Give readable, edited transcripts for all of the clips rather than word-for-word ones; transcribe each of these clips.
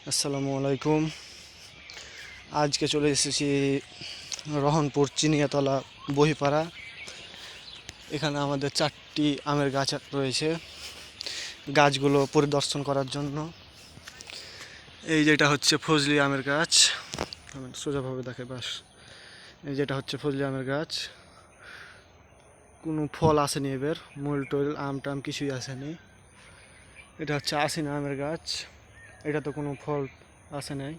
আসসালামু আলাইকুম। আজকে চলে এসেছি রহনপুর চিনিয়াতলা বহিপাড়া। এখানে আমাদের 4টি আমের গাছ রয়েছে, গাছগুলো পরিদর্শন করার জন্য। এই যেটা হচ্ছে ফজলি আমের গাছ, আমি সোজাভাবে দেখে বাস। এই যেটা হচ্ছে ফজলি আমের গাছ, কোনো ফল আসেনি এবার, মূল টল আম টাম কিছুই আসেনি। এটা হচ্ছে আশিনা আমের গাছ, এটা তো কোনো ফল আসে নাই,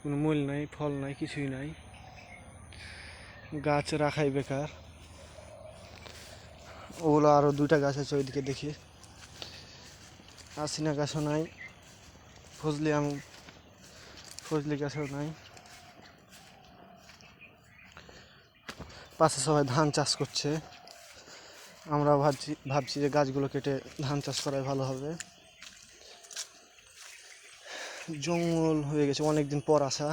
কোনো মূল নাই, ফল নাই, কিছুই নাই, গাছ রাখাই বেকার। ওগুলো আরও 2টা গাছ আছে, ওইদিকে দেখি। আশিনা গাছও নাই, ফজলি গাছও নাই। পাশে সবাই ধান চাষ করছে, আমরা ভাবছি যে গাছগুলো কেটে ধান চাষ করাই ভালো হবে। জঙ্গল হয়ে গেছে, অনেকদিন পর আসা,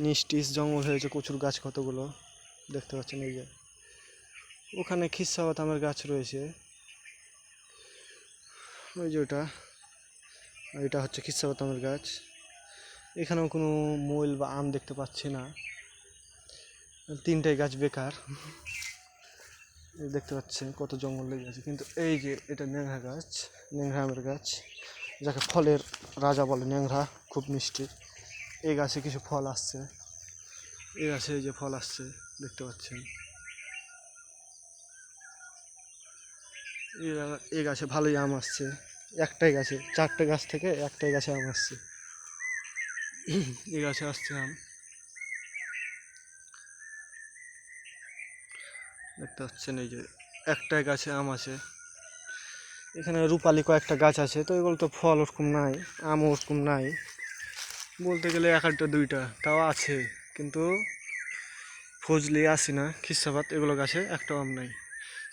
নিচ জঙ্গল হয়েছে, কচুর গাছ কতগুলো দেখতে পাচ্ছেন। এই যে ওখানে খিসাবাত আমের গাছ রয়েছে, ওই যে এটা হচ্ছে খিসাবাত আমের গাছ। এখানেও কোনো মূল বা আম দেখতে পাচ্ছি না, 3টাই গাছ বেকার। দেখতে পাচ্ছেন কত জঙ্গল লেগে আছে। কিন্তু এই যে এটা ন্যাংরা গাছ, ন্যাংরা আমের গাছ, যাকে ফলের রাজা বলে, ন্যাংরা, খুব মিষ্টি। এই গাছে কিছু ফল আসছে, এই গাছে এই যে ফল আসছে দেখতে পাচ্ছেন। এই গাছে ভালোই আম আসছে, একটাই গাছে, 4টে গাছ থেকে একটাই গাছে আম আসছে। এই গাছে আসছে আম, দেখতে পাচ্ছেন। এই যে একটাই গাছে আম আছে। এখানে রূপালি কয়েকটা গাছ আছে, তো এগুলো তো ফল ওরকম নাই, আম ওরকম নাই, বলতে গেলে 1-2টা 2টা তাও আছে। কিন্তু ফজলি, আশিনা, খিসাবাত এগুলো গাছে একটাও আম নাই,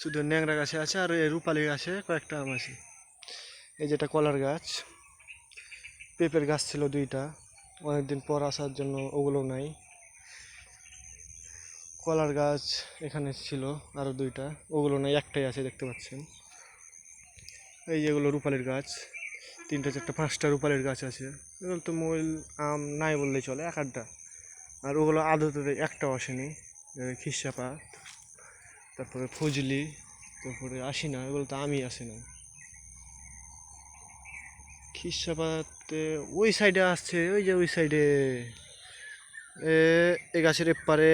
শুধু ন্যাংরা গাছে আছে আর এই রূপালি গাছে কয়েকটা আম আছে। এই যেটা কলার গাছ, পেঁপের গাছ ছিল 2টা, অনেকদিন পর আসার জন্য ওগুলো নাই। কলার গাছ এখানে ছিল আরও 2টা, ওগুলো নাই, একটাই আছে দেখতে পাচ্ছেন। এই যেগুলো রূপালির গাছ, 3টা 4টা 5টা রূপালির গাছ আছে। এগুলো তো মূল আম নাই বললেই চলে, 1-8টা। আর ওগুলো আদতে একটাও আসেনি। খিসাপাত, তারপরে ফজলি, তারপরে আশিনা, এগুলো তো আমই আসে না। খিসাপাতে ওই সাইডে আসছে, ওই যে ওই সাইডে এই গাছের এপারে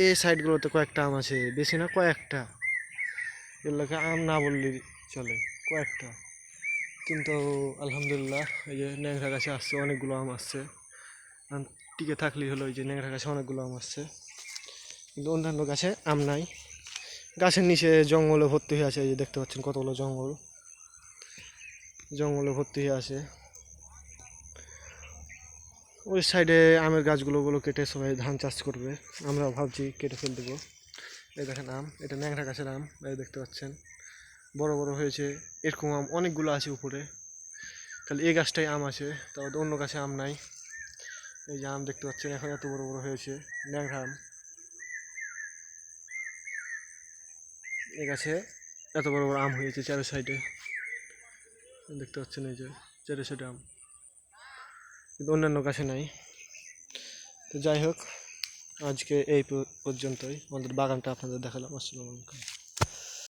এই সাইডগুলোতে কয়েকটা আম আছে, বেশি না, কয়েকটা। এগুলোকে আম না বললেই চলে, কয়েকটা। কিন্তু আলহামদুলিল্লাহ এই যে ন্যাংরা গাছে আসছে, অনেকগুলো আম আসছে। আম টিকে থাকলেই হলো, এই যে ন্যাংরা গাছে অনেকগুলো আম আসছে। কিন্তু অন্যান্য গাছে আম নাই। গাছের নিচে জঙ্গলে ভর্তি হয়ে আছে, এই যে দেখতে পাচ্ছেন কতগুলো জঙ্গলে ভর্তি হয়ে আছে। ওই সাইডে আমের গাছগুলো কেটে সবাই ধান চাষ করবে, আমরা ভাবছি কেটে ফেল দেবো। এই দেখেন আম, এটা ন্যাংরা গাছের আম, এই দেখতে পাচ্ছেন বড় বড় হয়েছে। এরকম আম অনেকগুলো আছে উপরে, খালি এই গাছটাই আম আছে, তারপর অন্য গাছে আম নাই। এই যে আম দেখতে পাচ্ছেন এখন এত বড় বড় হয়েছে, ন্যাংরা আম। এই গাছে এত বড় বড় আম হয়েছে 4 সাইডে, দেখতে পাচ্ছেন এই যে 4 সাইডে আম, কিন্তু অন্যান্য গাছে নাই। তো যাই হোক, আজকে এই পর্যন্তই, আমাদের বাগানটা আপনাদের দেখালাম। আসসালামু আলাইকুম।